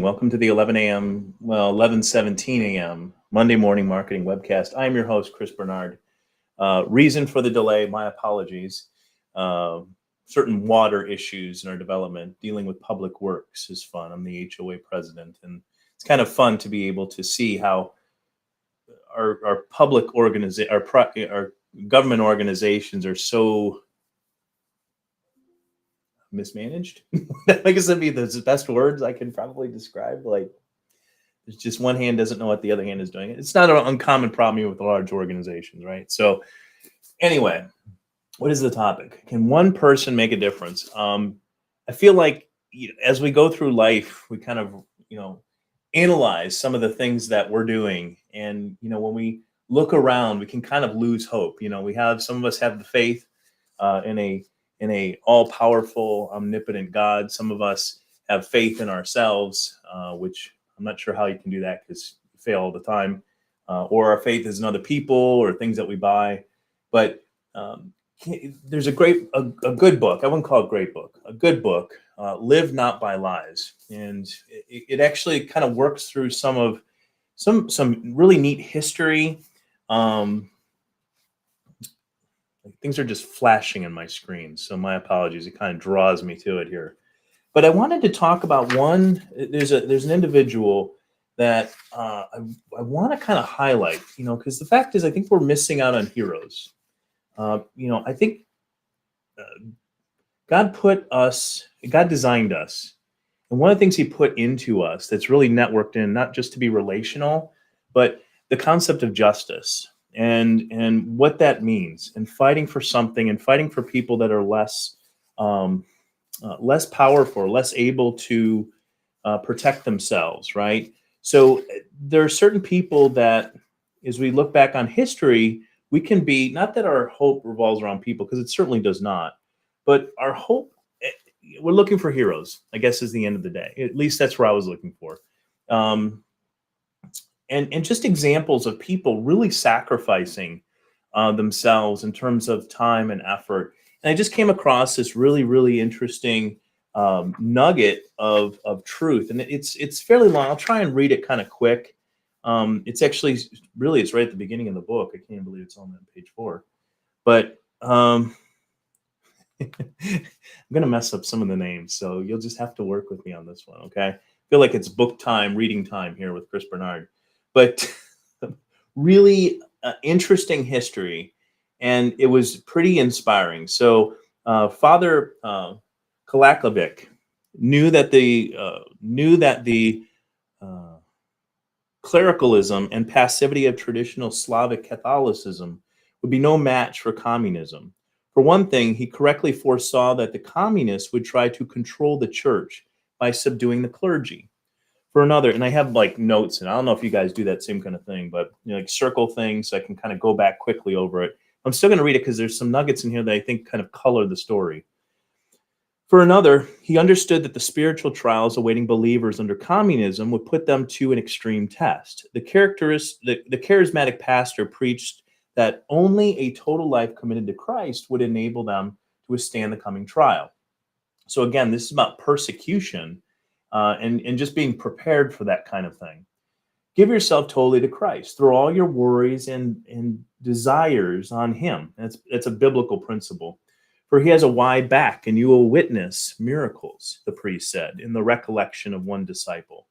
Welcome to the 11:17 a.m. Monday morning marketing webcast. I am your host, Chris Bernard. Reason for the delay, my apologies. Uh, Certain water issues in our development, dealing with public works is fun. I'm the HOA president, and it's kind of fun to be able to see how our public our government organizations are so mismanaged. I guess that'd be the best words I can probably describe. Like, there's just one hand doesn't know what the other hand is doing. It's not an uncommon problem here with large organizations, right? So anyway, what is the topic? Can one person make a difference? I feel like as we go through life, we kind of, analyze some of the things that we're doing. And, when we look around, we can kind of lose hope. Some of us have the faith in a all powerful, omnipotent God. Some of us have faith in ourselves, which I'm not sure how you can do that because you fail all the time, or our faith is in other people or things that we buy. But there's a good book. I wouldn't call it a great book. A good book, "Live Not by Lies," and it actually kind of works through some really neat history. Things are just flashing on my screen, so my apologies. It kind of draws me to it here. But I wanted to talk about one. There's an individual that I want to kind of highlight, because the fact is, I think we're missing out on heroes. I think God designed us, and one of the things He put into us that's really networked in, not just to be relational, but the concept of justice and what that means, and fighting for something, and fighting for people that are less powerful, less able to protect themselves, right? So there are certain people that, as we look back on history, we can be, not that our hope revolves around people, because it certainly does not, but our hope, we're looking for heroes, I guess, is the end of the day. At least that's where I was looking for. And just examples of people really sacrificing themselves in terms of time and effort. And I just came across this really, really interesting nugget of truth, and it's fairly long. I'll try and read it kind of quick. It's actually it's right at the beginning of the book. I can't believe it's on page 4. But I'm going to mess up some of the names, so you'll just have to work with me on this one, okay? I feel like it's book time, reading time here with Chris Bernard. But really interesting history, and it was pretty inspiring. So Father Kalakovic knew that the clericalism and passivity of traditional Slavic Catholicism would be no match for communism. For one thing, he correctly foresaw that the communists would try to control the church by subduing the clergy. For another, and I have like notes, and I don't know if you guys do that same kind of thing, but like circle things so I can kind of go back quickly over it. I'm still going to read it because there's some nuggets in here that I think kind of color the story. For another, he understood that the spiritual trials awaiting believers under communism would put them to an extreme test. The charismatic pastor preached that only a total life committed to Christ would enable them to withstand the coming trial. So again, this is about persecution and just being prepared for that kind of thing. Give yourself totally to Christ. Throw all your worries and desires on Him. That's a biblical principle. For He has a wide back, and you will witness miracles, the priest said, in the recollection of one disciple.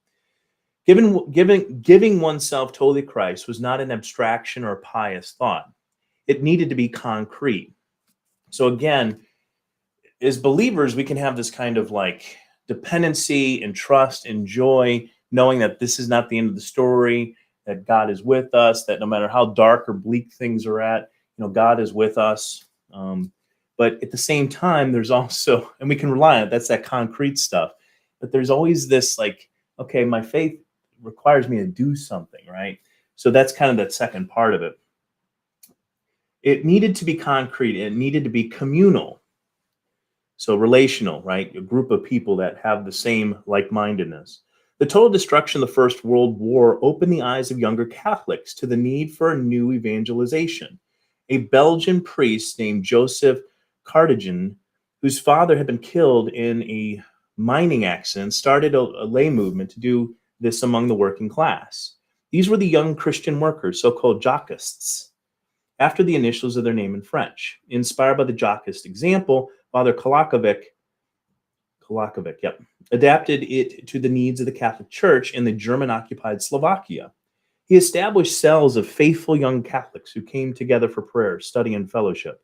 Giving oneself totally to Christ was not an abstraction or a pious thought. It needed to be concrete. So again, as believers, we can have this kind of like dependency and trust and joy, knowing that this is not the end of the story, that God is with us, that no matter how dark or bleak things are at, God is with us. But at the same time, there's also, and we can rely on it, that's that concrete stuff. But there's always this like, okay, my faith requires me to do something, right? So that's kind of that second part of it. It needed to be concrete. It needed to be communal. So relational, right? A group of people that have the same like-mindedness. The total destruction of the First World War opened the eyes of younger Catholics to the need for a new evangelization. A Belgian priest named Joseph Cardigan, whose father had been killed in a mining accidents, started a lay movement to do this among the working class. These were the young Christian workers, so-called Jacquists, after the initials of their name in French. Inspired by the Jacquist example, Father Kolakovic, adapted it to the needs of the Catholic Church in the German-occupied Slovakia. He established cells of faithful young Catholics who came together for prayer, study, and fellowship.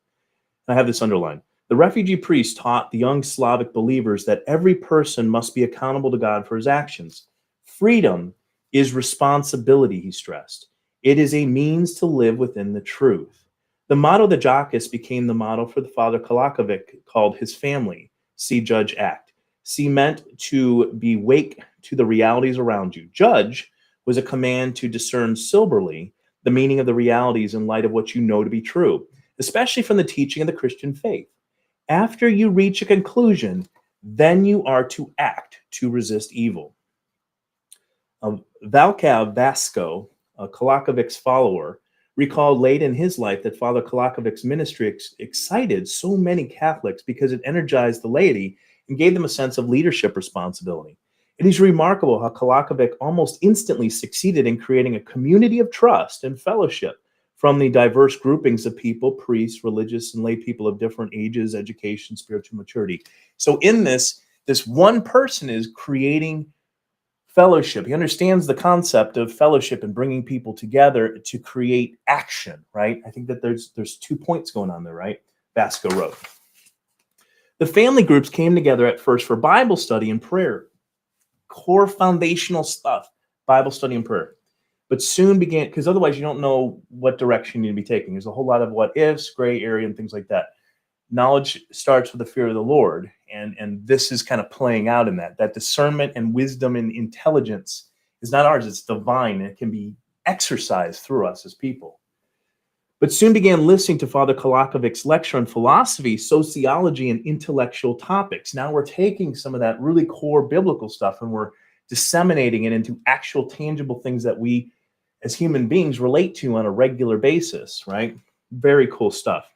I have this underlined. The refugee priest taught the young Slavic believers that every person must be accountable to God for his actions. Freedom is responsibility, he stressed. It is a means to live within the truth. The motto of the Jacquists became the motto for the Father Kolakovic, called his family. See, judge, act. See meant to be wake to the realities around you. Judge was a command to discern soberly the meaning of the realities in light of what you know to be true, especially from the teaching of the Christian faith. After you reach a conclusion, then you are to act to resist evil. Valkav Vasco, a Kolakovic's follower, recalled late in his life that Father Kolakovic's ministry excited so many Catholics because it energized the laity and gave them a sense of leadership responsibility. It is remarkable how Kolakovic almost instantly succeeded in creating a community of trust and fellowship from the diverse groupings of people, priests, religious, and lay people of different ages, education, spiritual maturity. So in this one person is creating fellowship. He understands the concept of fellowship and bringing people together to create action, right? I think that there's 2 points going on there, right? Vasco wrote. The family groups came together at first for Bible study and prayer. Core foundational stuff, Bible study and prayer. But soon began, because otherwise you don't know what direction you need to be taking. There's a whole lot of what ifs, gray area, and things like that. Knowledge starts with the fear of the Lord, and this is kind of playing out in that discernment and wisdom and intelligence is not ours, it's divine, and it can be exercised through us as people. But soon began listening to Father Kolakovic's lecture on philosophy, sociology, and intellectual topics. Now we're taking some of that really core biblical stuff and we're disseminating it into actual tangible things that we as human beings relate to on a regular basis, right? Very cool stuff.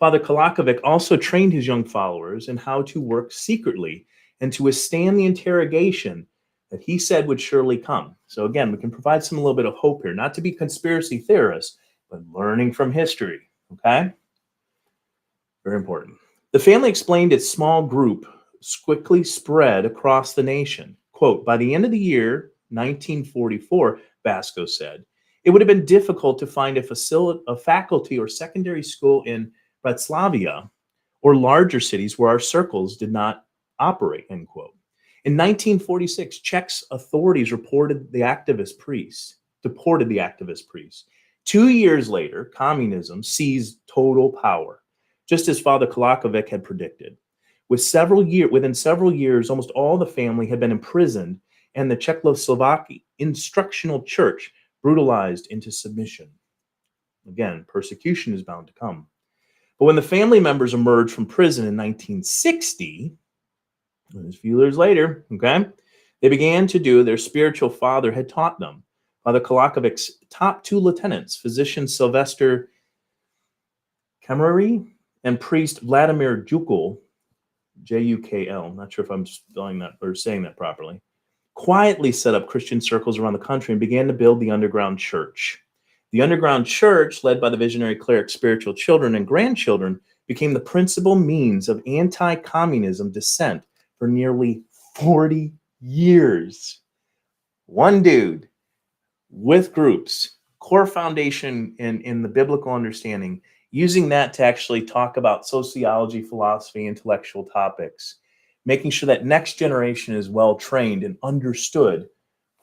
Father Kolakovic also trained his young followers in how to work secretly and to withstand the interrogation that he said would surely come. So again, we can provide a little bit of hope here, not to be conspiracy theorists, but learning from history, okay? Very important. The family explained its small group quickly spread across the nation. Quote, by the end of the year, 1944, Vasco said, it would have been difficult to find a faculty or secondary school in Bratislava or larger cities where our circles did not operate, end quote. In 1946, Czech authorities deported the activist priests. 2 years later, communism seized total power, just as Father Kolakovic had predicted. Within several years, almost all the family had been imprisoned and the Czechoslovak instructional church brutalized into submission. Again, persecution is bound to come. But when the family members emerged from prison in 1960, a few years later, okay, they began to do their spiritual father had taught them. Father Kolakovic's top 2 lieutenants, physician Sylvester Kamery and priest Vladimir Jukl, Jukl, not sure if I'm spelling that or saying that properly, quietly set up Christian circles around the country and began to build the underground church. The underground church, led by the visionary cleric's spiritual children and grandchildren, became the principal means of anti-communism dissent for nearly 40 years. One dude with groups, core foundation in the biblical understanding, using that to actually talk about sociology, philosophy, intellectual topics, making sure that next generation is well trained and understood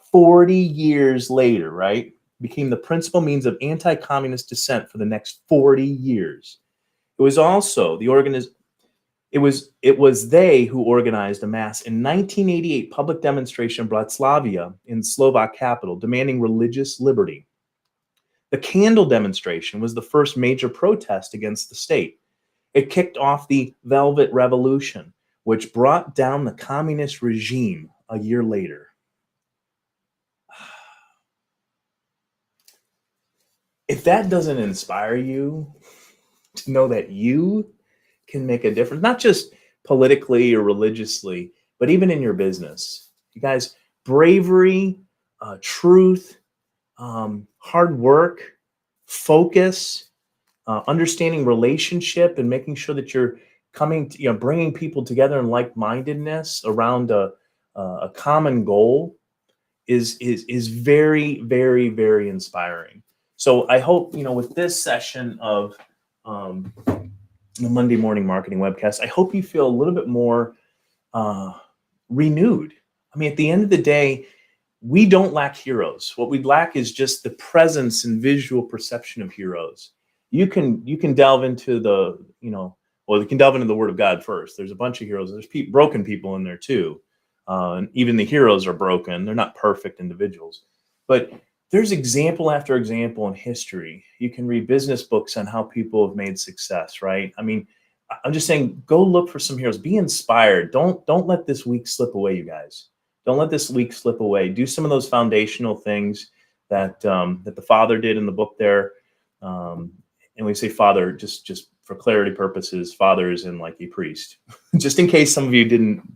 40 years later, right? Became the principal means of anti-communist dissent for the next 40 years. It was also it was they who organized a mass in 1988 public demonstration in Bratislava in Slovak capital demanding religious liberty. The candle demonstration was the first major protest against the state. It kicked off the Velvet Revolution, which brought down the communist regime a year later. If that doesn't inspire you to know that you can make a difference, not just politically or religiously, but even in your business. You guys, bravery, truth, hard work, focus, understanding relationship, and making sure that you're coming to, bringing people together in like-mindedness around a common goal is very, very, very inspiring. So I hope, with this session of um, the Monday Morning Marketing Webcast, I hope you feel a little bit more uh, renewed. I mean, at the end of the day, we don't lack heroes. What we lack is just the presence and visual perception of heroes. You can delve into you can delve into the Word of God first. There's a bunch of heroes. There's broken people in there too, and even the heroes are broken. They're not perfect individuals, but there's example after example in history. You can read business books on how people have made success. Right? I mean, I'm just saying, go look for some heroes. Be inspired. Don't let this week slip away, you guys. Don't let this week slip away. Do some of those foundational things that that the Father did in the book there. And we say Father just for clarity purposes. Father is in like a priest, just in case some of you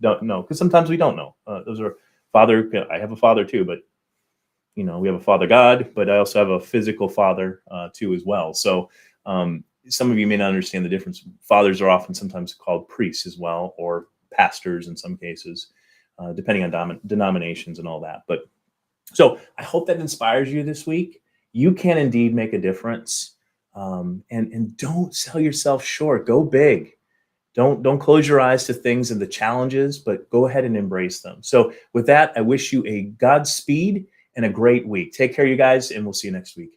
don't know, because sometimes we don't know. Those are Father. I have a father too, but we have a Father God, but I also have a physical father too as well. So some of you may not understand the difference. Fathers are often sometimes called priests as well, or pastors in some cases, depending on denominations and all that. But so I hope that inspires you this week. You can indeed make a difference, and don't sell yourself short. Go big. Don't close your eyes to things and the challenges, but go ahead and embrace them. So with that, I wish you a Godspeed and a great week. Take care, you guys, and we'll see you next week.